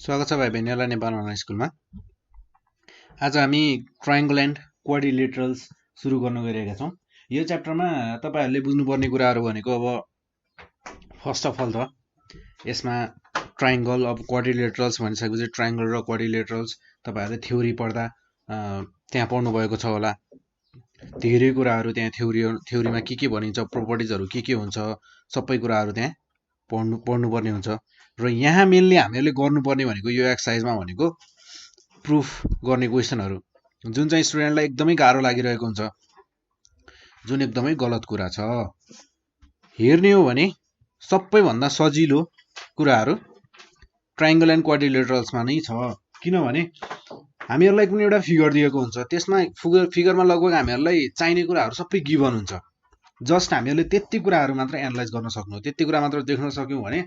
स्वागत छ भाइ बहिनीहरूलाई नेपाल अनलाइन स्कुलमा। आज हामी ट्रायङ्गल एन्ड क्वाड्रिलेटरल्स सुरु गर्न गइरहेका छौँ। यो च्याप्टरमा तपाईँहरूले बुझ्नुपर्ने कुराहरू भनेको अब फर्स्ट अफ अल त यसमा ट्रायङ्गल अब क्वाड्रिलेटरल्स भनिसकेपछि ट्रायङ्गल र क्वाड्रिलेटरल्स तपाईँहरूले थ्योरी पढ्दा त्यहाँ पढ्नुभएको छ होला। धेरै कुराहरू त्यहाँ थ्योरीमा के भनिन्छ, प्रोपर्टिजहरू के हुन्छ, सबै कुराहरू त्यहाँ पढ्नुपर्ने हुन्छ। र यहाँ मेनली हामीहरूले गर्नुपर्ने भनेको यो एक्सर्साइजमा भनेको प्रुफ गर्ने क्वेसनहरू जुन चाहिँ स्टुडेन्टलाई एकदमै गाह्रो लागिरहेको हुन्छ, जुन एकदमै गलत कुरा छ। हेर्ने हो भने सबैभन्दा सजिलो कुराहरू ट्रायङ्गल एन्ड क्वाड्रिलेटरल्समा नै छ। किनभने हामीहरूलाई कुनै एउटा फिगर दिएको हुन्छ, त्यसमा फिगरमा लगभग हामीहरूलाई चाहिने कुराहरू सबै गिभन हुन्छ। जस्ट हामीहरूले त्यति कुराहरू मात्र एनालाइज गर्न सक्नु, त्यति कुरा मात्र देख्न सक्यौँ भने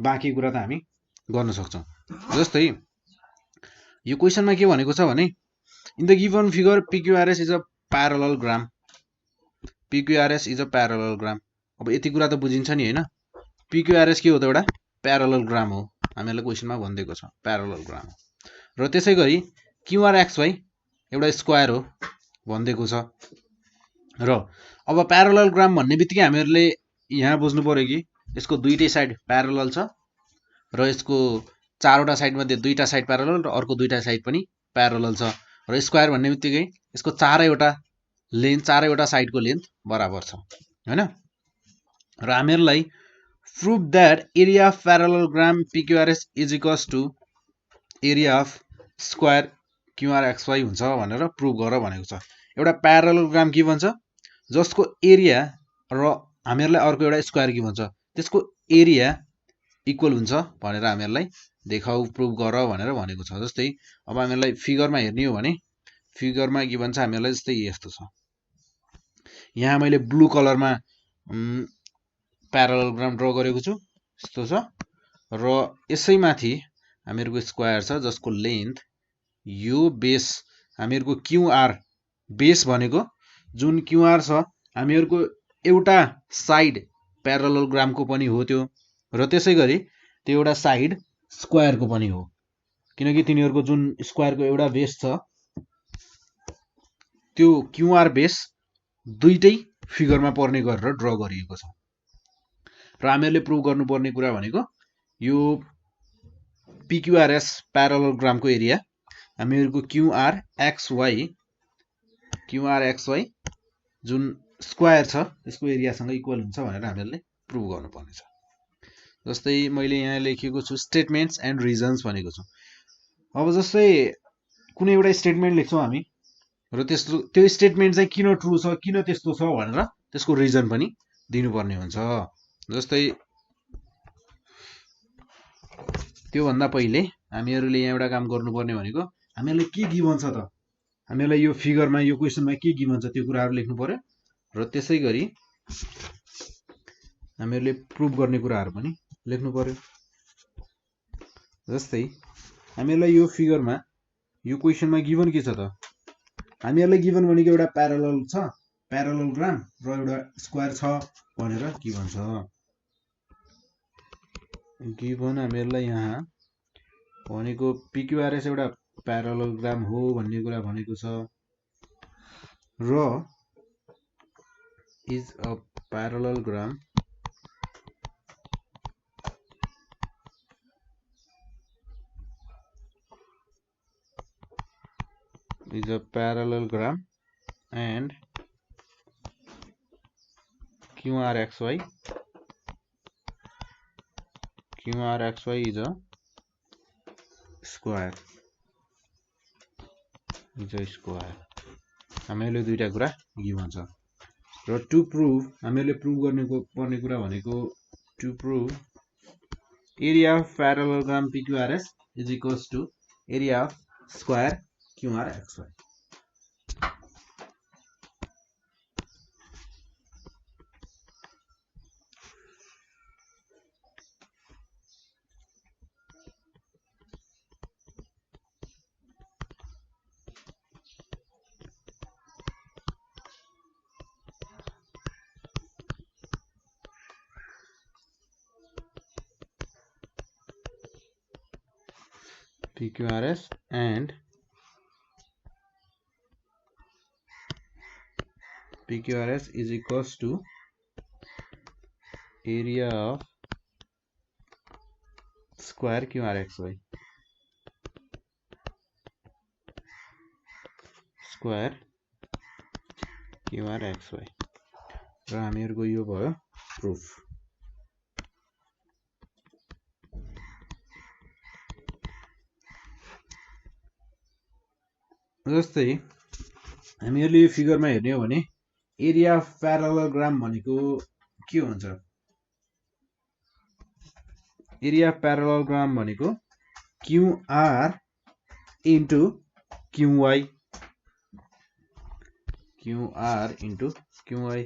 बाँकी कुरा त हामी गर्न सक्छौँ। जस्तै यो क्वेसनमा के भनेको छ भने in the given figure PQRS is a parallelogram. PQRS is a parallelogram. अब यति कुरा त बुझिन्छ नि होइन। पिक्युआरएस के हो त? एउटा प्यारलल ग्राम हो। हामीहरूलाई क्वेसनमा भनिदिएको छ प्यारलल ग्राम हो। र त्यसै गरी क्युआरएक्सवाई एउटा स्क्वायर हो भनिदिएको छ। र अब प्यारलल ग्राम भन्ने बित्तिकै हामीहरूले यहाँ बुझ्नु पर्यो कि यसको दुईटै साइड प्यारलल छ र यसको चारवटा साइड मध्ये दुईटा साइड प्यारलल र अर्को दुईटा साइड पनि प्यारलल छ। र स्क्वायर भन्ने बित्तिकै यसको चारैवटा साइडको लेन्थ बराबर छ हैन। र हामीहरूलाई prove that area of parallelogram PQRS is equals to area of square QRXY हुन्छ भनेर प्रुभ गर भनेको छ। एउटा प्यारलल ग्राम के भन्छ, जसको एरिया र हामीहरूलाई अर्को एउटा स्क्वायर के भन्छ, त्यसको एरिया इक्वल हुन्छ भनेर हामीहरूलाई देखाऊ, प्रुभ गर भनेर भनेको छ। जस्तै अब हामीहरूलाई फिगरमा हेर्ने हो भने फिगरमा के भन्छ हामीहरूलाई, जस्तै यस्तो छ। यहाँ मैले ब्लू कलरमा प्यारलल ग्राम ड्र गरेको छु, यस्तो छ। र यसै माथि हामीहरूको स्क्वायर छ जसको लेन्थ यो बेस हामीहरूको क्युआर बेस भनेको जुन क्युआर छ हामीहरूको एउटा साइड प्यारलल ग्रामको पनि हो त्यो, र त्यसै गरी त्यो एउटा साइड स्क्वायरको पनि हो। किनकि तिनीहरूको जुन स्क्वायरको एउटा बेस छ त्यो क्युआर बेस दुईटै फिगरमा पर्ने गरेर ड्र गरिएको छ। र हामीहरूले प्रुभ गर्नुपर्ने कुरा भनेको यो पिक्युआरएस प्यारलल ग्रामको एरिया हामीहरूको क्युआरएक्सवाई जुन स्क्वायर छ त्यसको एरियासँग इक्वल हुन्छ भनेर हामीहरूले प्रुभ गर्नुपर्ने छ। जस्तै मैले यहाँ लेखेको छु स्टेटमेन्ट्स एन्ड रिजन्स भनेको छु। अब जस्तै कुनै एउटा स्टेटमेन्ट लेख्छौँ हामी र त्यो स्टेटमेन्ट चाहिँ किन ट्रु छ, किन त्यस्तो छ भनेर त्यसको रिजन पनि दिनुपर्ने हुन्छ। जस्तै त्योभन्दा पहिले हामीहरूले यहाँ एउटा काम गर्नुपर्ने भनेको हामीहरूलाई के गिभन छ त, हामीहरूलाई यो फिगरमा यो क्वेसनमा के गिभन छ त्यो कुराहरू लेख्नु पर्यो। र त्यसै गरी हामीहरूले प्रुभ गर्ने कुराहरू पनि लेख्नु पर्यो। जस्तै हामीहरूलाई यो फिगरमा यो क्वेसनमा गिभन के छ त, हामीहरूलाई गिभन भनेको एउटा प्यारलल छ, प्यारलल ग्राम र एउटा स्क्वायर छ भनेर गिभन छ। गिभन हामीहरूलाई यहाँ भनेको पिक्युआरएस एउटा प्यारलल ग्राम हो भन्ने कुरा भनेको छ र is a parallel gram is a parallel gram and QRXY is a square हामीहरूले दुईटा कुरा गिभन छ। र टु प्रुभ हामीहरूले प्रुभ पर्ने कुरा भनेको to prove area of parallelogram PQRS is equals to area of square QRXY. PQRS and PQRS is equals to area of square QRXY square QRXY र हामीहरुको यो भयो प्रुफ। जस्तै हामीहरुले यो फिगरमा हेर्ने हो भने एरिया अफ प्यारालेलोग्राम भनेको के हुन्छ? एरिया अफ प्यारालेलोग्राम भनेको QR into QY QR into QY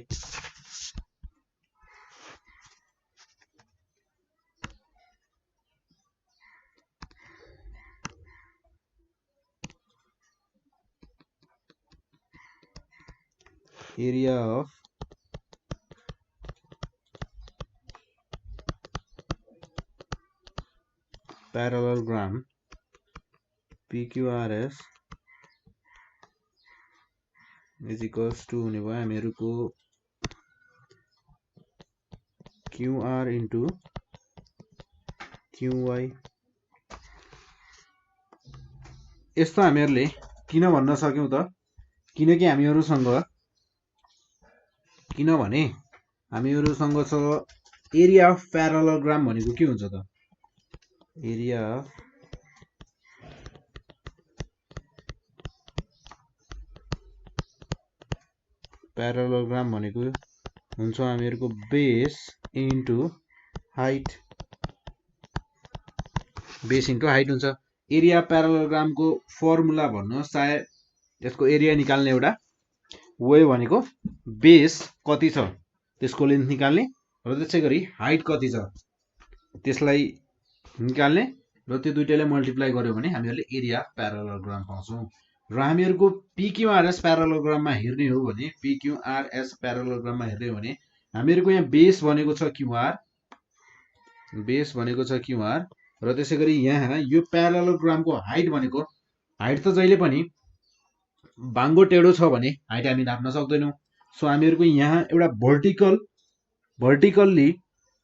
area of parallelogram PQRS is equals to हुने भयो हामीहरुको QR into QY। यस्तो हामीहरुले किन भन्न सक्यौं त? किनकि हामीहरुसँग छ एरिया अफ प्यारालेलोग्राम भनेको के हुन्छ त? एरिया अफ प्यारालेलोग्राम भनेको हुन्छ हामीहरुको बेस इन्टु हाइट हुन्छ। एरिया प्यारालेलोग्रामको फर्मुला भन्नुहोस्, चाहे यसको एरिया निकाल्ने एउटा वे भनेको बेस कति छ त्यसको लेन्थ निकाल्ने र त्यसैगरी हाइट कति छ त्यसलाई निकाल्ने र त्यो दुईटैलाई मल्टिप्लाई गर्यो भने हामीहरुले एरिया प्यारालेलोग्राम पाउँछौं। र हामीहरुको PQRS प्यारालेलोग्राममा हेर्ने हो भने हामीहरुको यहाँ बेस भनेको छ QR र त्यसैगरी यहाँ यो प्यारालेलोग्रामको हाइट भनेको, हाइट त जहिले पनि बाङ्गो टेढो छ भने हाइट हामी नाप्न सक्दैनौं। सो हामीहरुको यहाँ एउटा भर्टिकल्ली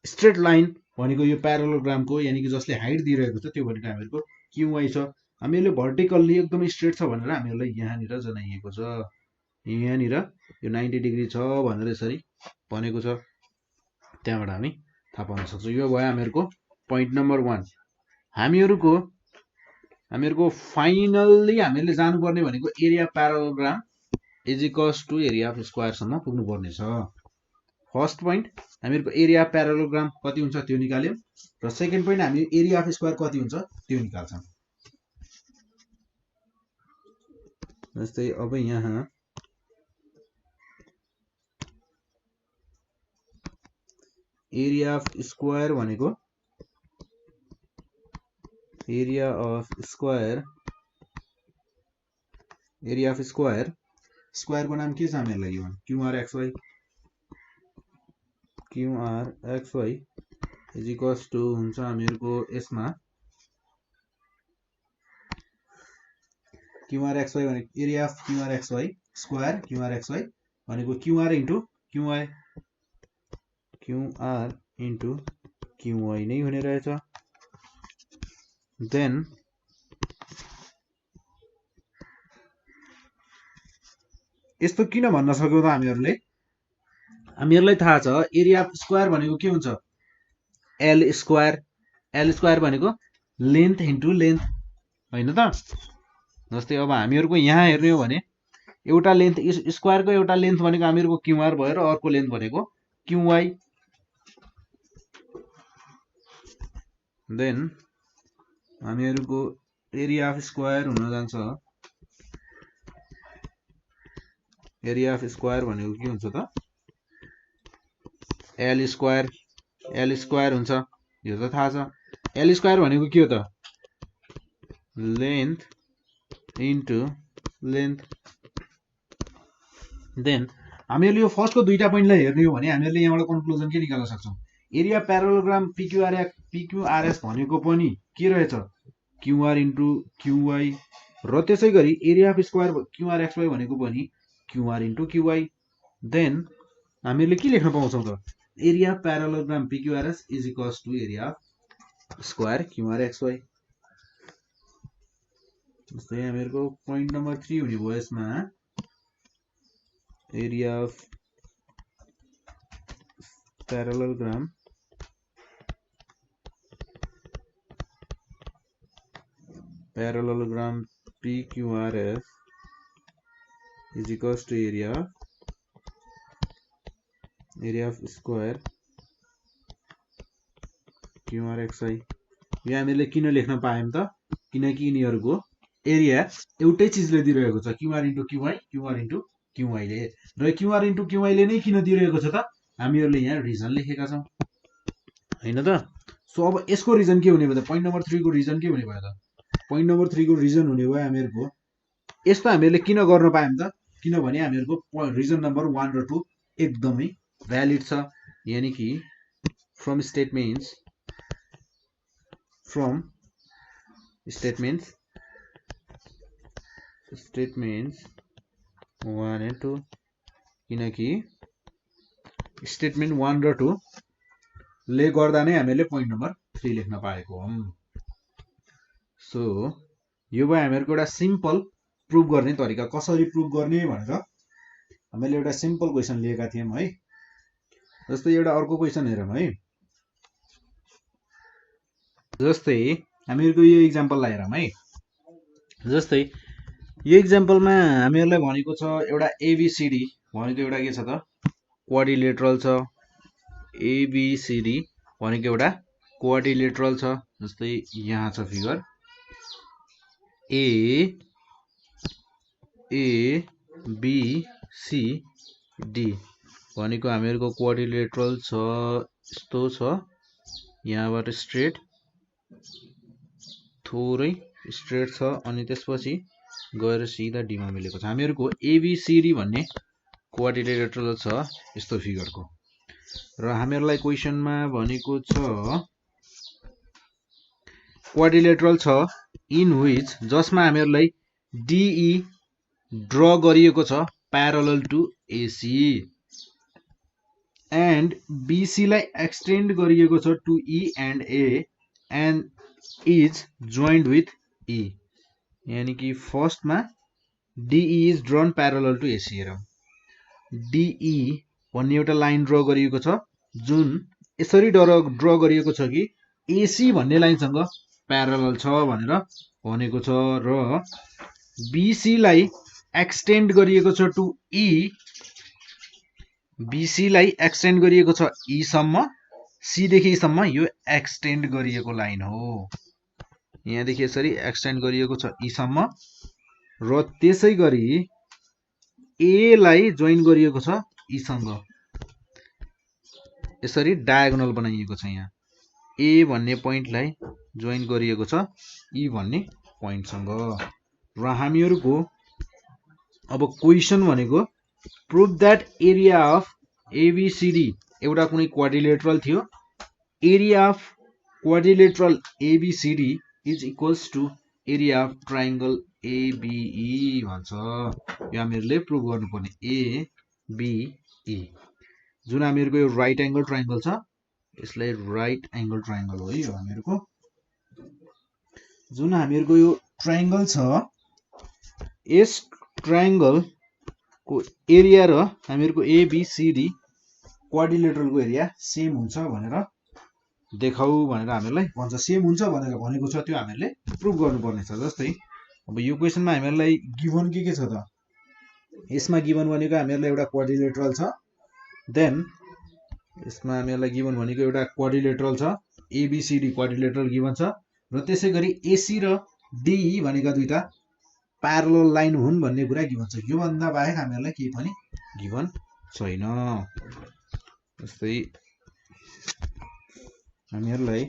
स्ट्रेट लाइन भनेको यो प्यारालेलोग्रामको यानी कि जसले हाइट दिइरहेको छ त्यो भनेको हामीहरुको QY छ। हामीहरुले भर्टिकल्ली एकदमै स्ट्रेट छ भनेर हामीहरुलाई यहाँनिर जनाइएको छ, यहाँनिर यो 90 डिग्री छ भनेर यसरी भनेको छ। त्यहाँबाट हामी थाहा पाउन सक्छौं। यो भयो हामीहरुको पोइन्ट नम्बर 1। हामीहरुको फाइनल्ली हामीहरुले जानुपर्ने भनेको area parallelogram is equals to area of square सम्म पुग्नु पर्ने छ। फर्स्ट पोइन्ट हामीहरुको एरिया अफ प्यारालेलोग्राम कति हुन्छ त्यो निकाल्यौं र सेकेन्ड पोइन्ट हामी एरिया अफ स्क्वायर कति हुन्छ त्यो निकाल्छौं। जस्तै अब यहाँ एरिया अफ स्क्वायर भनेको एरिया अफ स्क्वायर स्क्वायरको नाम के छ हामीहरुलाई? यो QRXY इज इक्वल्स टु हुन्छ हामीहरुको यसमा QRXY भनेको area of QRXY square QRXY भनेको QR इन्टु QY नै हुने रहेछ। देन यस्तो किन भन्न सक्यौं त हामीहरुलाई थाहा छ एरिया अफ स्क्वायर भनेको के हुन्छ? L स्क्वायर भनेको लेन्थ इन्टु लेन्थ हैन त? जस्तै अब हामीहरुको यहाँ हेर्ने हो भने एउटा लेन्थ स्क्वायरको एउटा लेन्थ भनेको हामीहरुको QR भयो र अर्को लेन्थ भनेको QY। देन हामीहरुको एरिया अफ स्क्वायर हुन जान्छ, एरिया अफ स्क्वायर भनेको के हुन्छ त? L स्क्वायर हुन्छ, यो त थाहा छ। L स्क्वायर भनेको के हो त? Length into length. देन हामीहरुले यो फर्स्टको दुईटा पोइन्टलाई हेर्ने हो भने हामीहरुले यहाँबाट कन्क्लुजन के निकाल्न सक्छौं? एरिया प्यारालेलोग्राम PQRS भनेको पनि के रहेछ? QR इन्टु QY र त्यसै गरी area of square QR XY भनेको पनि QR इन्टु QY। देन हामीले के लेख्न पाउँछौँ त area parallelogram PQRS is equals to area of square QR XY। जस्तै हामीहरूको पोइन्ट नम्बर 3 हुने भयो यसमा area of parallelogram PQRS is equals to area of square QRXI। यो हामीले किन लेख्न पायौं त किनकि यिनीहरूको एरिया एउटै चीजले दिइरहेको छ QR इन्टु QY ले र QR इन्टु QY ले नै किन दिइरहेको छ त हामीहरूले यहाँ रिजन लेखेका छौं हैन त। सो अब यसको रिजन के हुने भयो त पोइन्ट नम्बर 3 को रिजन के हुने भयो त पोइन्ट नम्बर 3 को रिजन हुने भयो हामीहरूको यस्तो हामीले किन गर्न पायौं त किनभने हामीहरूको रिजन नम्बर 1 र 2 एकदमै भ्यालिड छ यानी कि फ्रम स्टेटमेन्ट्स 1 and 2 किनकि स्टेटमेन्ट 1 र 2 ले गर्दा नै हामीले पोइन्ट नम्बर 3 लेख्न पाएको हौं। सो यो भयो हामीहरूको एउटा सिम्पल प्रुभ गर्ने तरिका कसरी प्रुभ गर्ने भनेर हामीले एउटा सिम्पल क्वेशन लिएका थियौं है। जस्तै एउटा अर्को क्वेशन हेरौं है। जस्तै हामीहरूको यो एक्जाम्पललाई हेरौं है। जस्तै यो एक्जाम्पलमा हामीहरूलाई भनेको छ एउटा ABCD भनेको एउटा के छ त क्वाड्रिलेटरल छ। ABCD भनेको एउटा क्वाड्रिलेटरल छ। जस्तै यहाँ छ फिगर ABCD भनेको हामीहरूको क्वाड्रिलेटरल छ यस्तो छ यहाँबाट स्ट्रेट थोरै स्ट्रेट छ अनि त्यसपछि गएर सिधा डी मा मिलेको छ। हामीहरूको ABCD भन्ने क्वाड्रिलेटरल छ यस्तो फिगरको र हामीहरूलाई क्वेशनमा भनेको छ क्वाड्रिलेटरल छ इन व्हिच जसमा हामीहरूलाई DE ड्र गरिएको छ parallel to AC and BC लाई एक्सटेन्ड गरिएको छ to E and A and is joined with E यानी कि फर्स्टमा DE is drawn parallel to AC हेरौं। DE भन्ने एउटा लाइन ड्र गरिएको छ जुन यसरी ड्र गरिएको छ कि AC भन्ने लाइनसँग प्यारलल छ भनेर भनेको छ र BC लाई एक्सटेन्ड गरिएको छ टु E BC लाई एक्सटेन्ड गरिएको छ E सम्म C देखि E सम्म यो एक्सटेन्ड गरिएको लाइन हो। यहाँदेखि यसरी एक्सटेन्ड गरिएको छ E सम्म र त्यसै गरी A लाई जोइन गरिएको छ E सँग यसरी डायगोनल बनाइएको छ। यहाँ A भन्ने पोइन्टलाई जोइन गरिएको छ E भन्ने पोइन्टसँग र हामीहरूको अब क्वेशन भनेको prove that area of ABCD एउटा कुनै क्वाड्रिलेटरल थियो area of quadrilateral ABCD is equals to area of triangle ABE भन्छ। यो हामीहरूले प्रुभ गर्नुपर्ने ABE जुन हामीहरूको यो राइट एंगल ट्रायंगल छ यसलाई राइट एंगल ट्रायंगल हो। यो हामीहरूको जुन हामीहरूको यो ट्रायंगल छ यस ट्रायंगल को एरिया र हामीहरूको ABCD क्वाड्रिलेटरल को एरिया सेम हुन्छ भनेर देखाऊ भनेर हामीलाई भन्छ। सेम हुन्छ भनेर भनेको छ त्यो हामीहरूले प्रुभ गर्नुपर्ने छ। जस्तै अब यो क्वेशनमा हामीलाई गिवन के छ त यसमा गिवन भनेको हामीहरूलाई एउटा क्वाड्रिलेटरल छ देन यसमा हामीहरूलाई गिवन भनेको एउटा क्वाड्रिलेटरल छ ABCD क्वाड्रिलेटरल गिवन छ र त्यसै गरी AC र DE भनेका दुईटा प्यारलल लाइन हुन् भन्ने कुरा गिवन छ। यो भन्दा बाहेक हामीहरूलाई केही पनि गिवन छैन। जस्तै हामीहरूलाई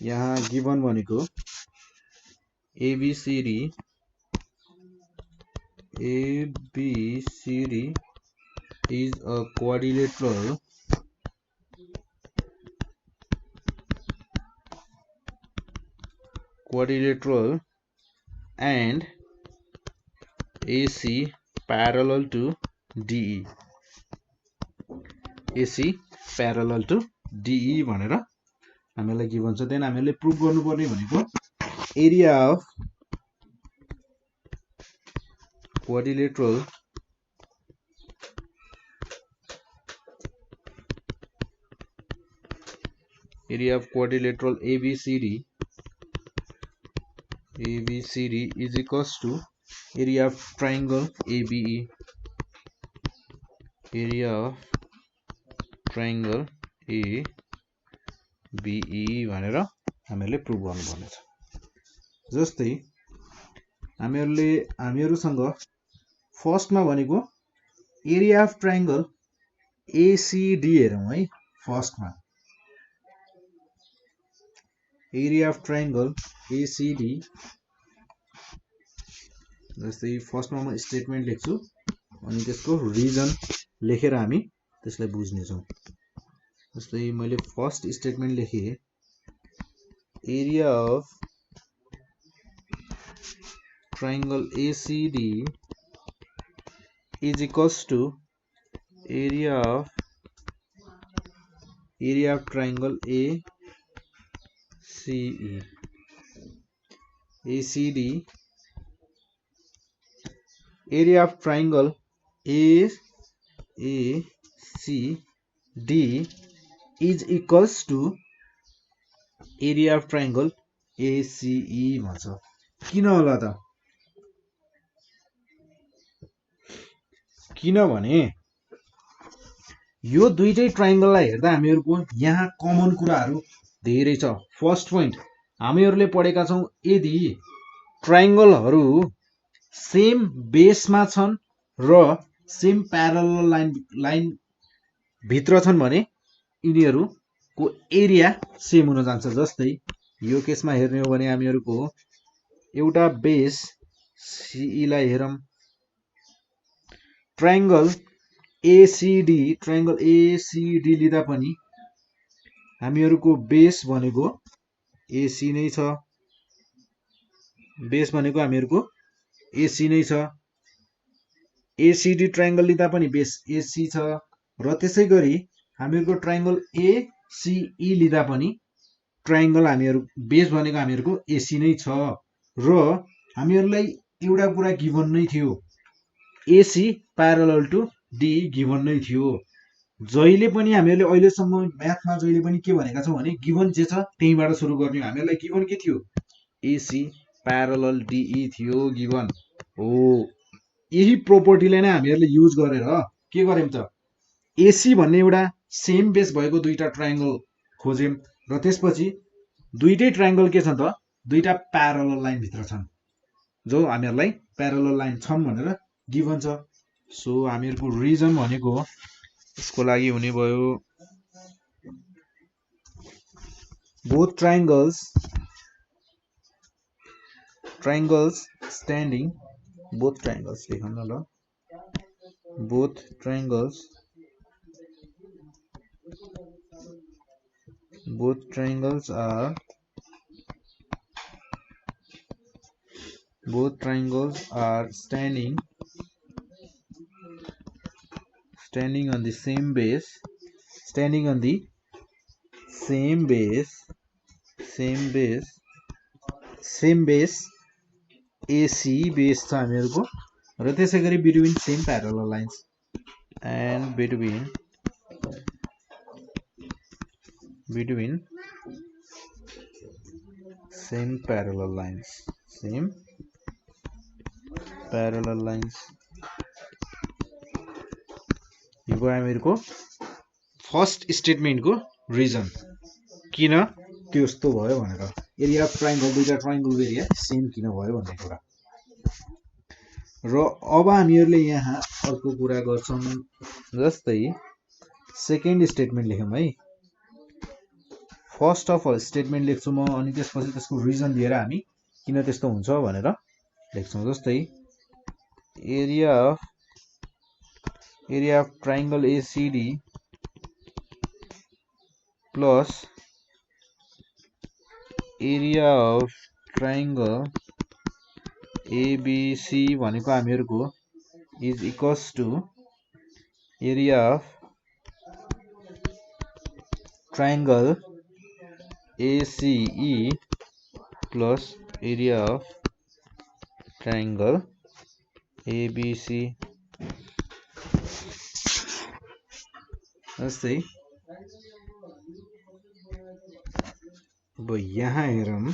यहाँ गिवन भनेको ABCD is a quadrilateral quadrilateral and AC parallel to DE. AC parallel to DE भनेर हामीलाई गिभन छ। देन हामीले प्रुभ गर्नुपर्ने भनेको area of quadrilateral ABCD is equals to area of triangle ABE. Area of triangle ABE भनेर हामीले prove गर्नुपर्ने छ। जस्तै हामीहरुसँग फर्स्टमा भनेको एरिया अफ ट्रायंगल ACD हेरौं है। फर्स्टमा एरिया अफ ट्रायंगल ACD, जस्तै फर्स्टमा म स्टेटमेन्ट लेख्छु अनि त्यसको रिजन लेखेर हामी त्यसलाई बुझ्ने छौं। जस्तै मैले फर्स्ट स्टेटमेन्ट लेखे area of triangle ACD is equals to area of triangle ACD. Area of triangle ACD is equals to area of triangle ACE भन्छ। किन होला त? किनभने यो दुईटै ट्रायंगललाई हेर्दा हामीहरुको यहाँ कमन कुराहरु धेरै छ। फर्स्ट पोइन्ट हामीहरुले पढेका छौं, यदि ट्रायंगलहरु सेम बेसमा छन् र सेम प्यारलल लाइन भित्र छन् भने यिनीहरुको एरिया सेम हुन जान्छ। जस्तै यो केसमा हेर्ने हो भने हामीहरुको एउटा बेस CE लाई हेरौं, ट्रायंगल ACD लिँदा पनि हामीहरुको बेस भनेको AC नै छ। बेस भनेको हामीहरुको AC नै छ। ACD ट्रायंगल लिँदा पनि बेस AC छ र त्यसैगरी हामीहरुको ट्रायंगल ACE लिँदा पनि ट्रायंगल हामीहरु बेस भनेको हामीहरुको AC नै छ। र हामीहरुलाई एउटा कुरा गिभन नै थियो, AC parallel to DE given नै थियो। जहिले पनि हामीहरुले अहिलेसम्म म्याथमा जहिले पनि के भनेका छौं भने गिभन जे छ त्यहीबाट सुरु गर्ने। हामीहरुलाई गिभन के थियो? AC प्यारलल DE थियो गिभन हो। यही प्रोपर्टीलाई नै हामीहरुले युज गरेर के गर्यौं त, AC भन्ने एउटा सेम बेस भएको दुईटा ट्रायंगल खोज्यौं र त्यसपछि दुईटै ट्रायंगल के छन् त, दुईटा प्यारलल लाइन भित्र छन्, जो हामीहरुलाई प्यारलल लाइन छन् भनेर गिभन छ। सो हामीहरुको रिजन भनेको यसको लागि हुने भयो both triangles standing, both triangles लेखौं न ल, both triangles are standing on the same base, AC base छ हामीहरुको र त्यसैगरी between same parallel lines and between same parallel lines यो भयो हामीहरुको फर्स्ट स्टेटमेन्ट को रिजन, किन त्यस्तो भयो भनेर। एरिया अफ ट्रायंगल, दुईटा ट्रायंगल एरिया सेम किन भयो भन्ने कुरा। र अब हामीहरुले यहाँ अर्को कुरा गर्छौं। जस्तै सेकेन्ड स्टेटमेन्ट लेखौं है। फर्स्ट अफ अल स्टेटमेन्ट लेख्छु म अनि त्यसपछि त्यसको रिजन दिएर हामी किन त्यस्तो हुन्छ भनेर लेख्छौं। जस्तै area of triangle ACD plus area of triangle ABC भनेको हामीहरुको is equals to area of triangle ACE plus area of triangle ABC। जस्तै अब यहाँ हेरौँ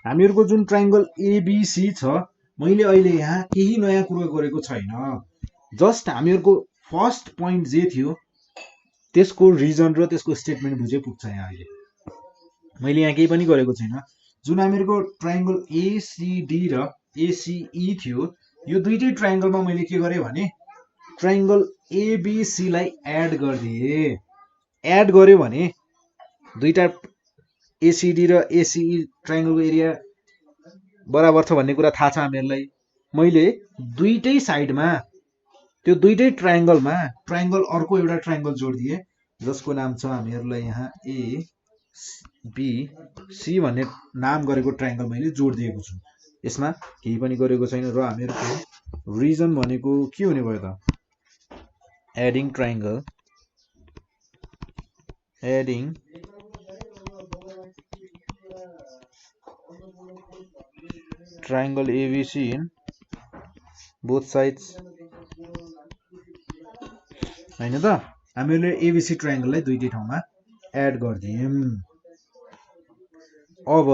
हामीहरुको जुन ट्रायंगल ABC छ मैले अहिले यहाँ केही नयाँ कुरा गरेको छैन, जस्ट हामीहरुको फर्स्ट पोइन्ट जे थियो त्यसको रिजन र त्यसको स्टेटमेन्ट बुझे पुग्छ। यहाँ अहिले मैले यहाँ केही पनि गरेको छैन। जुन हामीहरुको ट्रायंगल ACD र ACE थियो यो दुईटै ट्रायंगलमा मैले के गरे भने ट्रायंगल ABC लाई एड गर्दिए। एड गर्यो भने दुईटा ACD र ACE ट्रायंगलको एरिया बराबर छ भन्ने कुरा थाहा छ हामीहरुलाई। मैले दुईटै साइडमा त्यो दुईटै ट्रायंगलमा ट्रायंगल अर्को एउटा ट्रायंगल जोड्दिए जसको नाम छ हामीहरुलाई यहाँ ABC भन्ने नाम गरेको ट्रायंगल मैले जोडिदिएको छु। यसमा केही पनि गरेको छैन र हामीहरुको रिजन भनेको के हुने भयो त adding triangle ABC in both sides हैन त हामीले ABC ट्रायंगललाई दुईटै ठाउँमा एड गर्दियौं। अब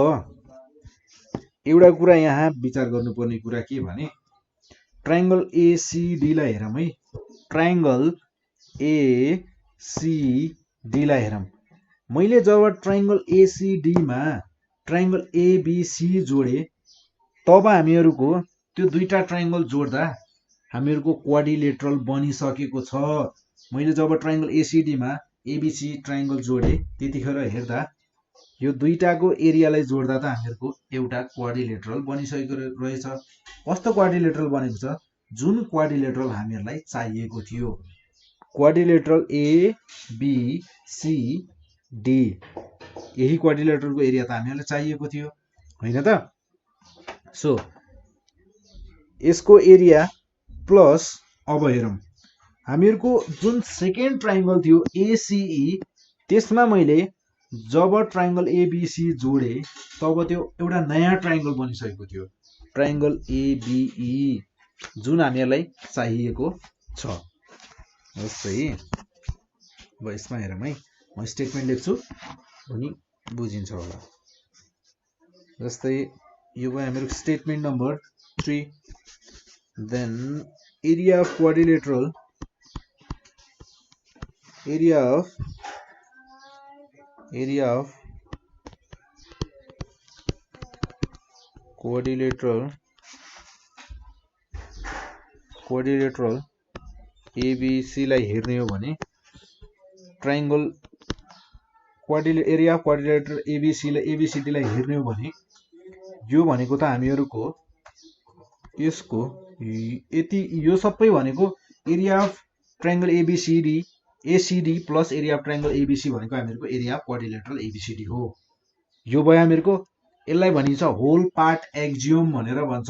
एउटा कुरा यहाँ विचार गर्नुपर्ने कुरा के भने ट्रायंगल ACD लाई हेरौँ है। ट्रायंगल ACD लाई हेरौँ। मैले जब ट्रायंगल ACD मा ट्रायंगल ABC जोडे तब हामीहरुको त्यो दुईटा ट्रायंगल जोड्दा हामीहरुको क्वाड्रिलेटरल बनिसकेको छ। मैले जब ट्रायंगल ACD मा ABC ट्रायंगल जोडे त्यतिखेर हेर्दा यो दुईटाको एरियालाई जोड्दा त हामीहरुको एउटा क्वाड्रिलेटरल बनिसकेको रहेछ। कस्तो क्वाड्रिलेटरल बनेको छ जुन क्वाड्रिलेटरल हामीहरुलाई चाहिएको थियो। क्वाड्रिलेटरल ABCD यही क्वाड्रिलेटरलको एरिया त हामीहरुलाई चाहिएको थियो हैन त। सो यसको एरिया प्लस अब हेरौँ हामीहरुको जुन सेकेन्ड ट्रायंगल थियो ACE त्यसमा मैले जब ट्रायंगल ABC जोडे तब त्यो एउटा नयाँ ट्रायंगल बनिसकेको थियो ट्रायंगल ABE जुन हामीहरुलाई चाहिएको छ। जस्तै अब यसमा हेरौँ है म स्टेटमेन्ट लेख्छु अनि बुझिन्छ होला। जस्तै यो भयो हामीहरु statement number 3 then area of quadrilateral quadrilateral ABC लाई हेर्ने हो भने triangle area of quadrilateral ABCD लाई हेर्ने हो भने यो भनेको त हामीहरुको यसको यति यो सबै भनेको area of triangle ACD plus area of triangle ABC भनेको हामीहरुको एरिया अफ क्वाड्रिलेटरल ABCD हो। यो भयो हामीहरुको यसलाई भनिन्छ होल पार्ट एक्जियोम भनेर भन्छ।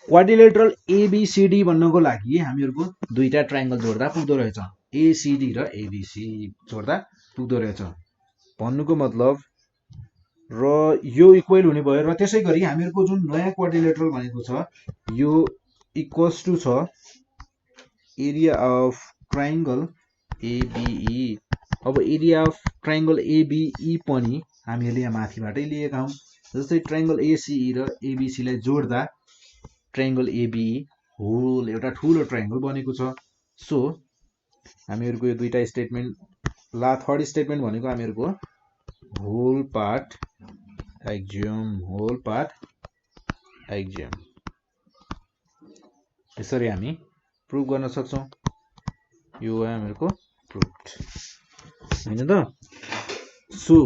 क्वाड्रिलेटरल ABCD भन्नको लागि हामीहरुको दुईटा ट्रायंगल जोड्दा पुग्दो रहेछ। ACD र ABC जोड्दा पुग्दो रहेछ भन्नुको मतलब र यो इक्वल हुने भयो र त्यसैगरी हामीहरुको जुन नयाँ क्वाड्रिलेटरल भनेको छ यो इक्वल्स टु छ एरिया अफ ट्रायंगल ABE। अब एरिया अफ ट्रायंगल ABE पनि हामीले यहाँ माथिबाटै लिएका हौं। जस्तै ट्रायंगल ACE र ABC लाई जोड्दा ट्रायंगल ABE होल एउटा ठूलो ट्रायंगल बनेको छ। सो हामीहरुको यो दुईटा स्टेटमेन्ट थर्ड स्टेटमेन्ट भनेको हामीहरुको होल पार्ट एक्जियोम यसरी हामी प्रुभ गर्न सक्छौं। यो हामीहरुको प्रुफ हैन त। सो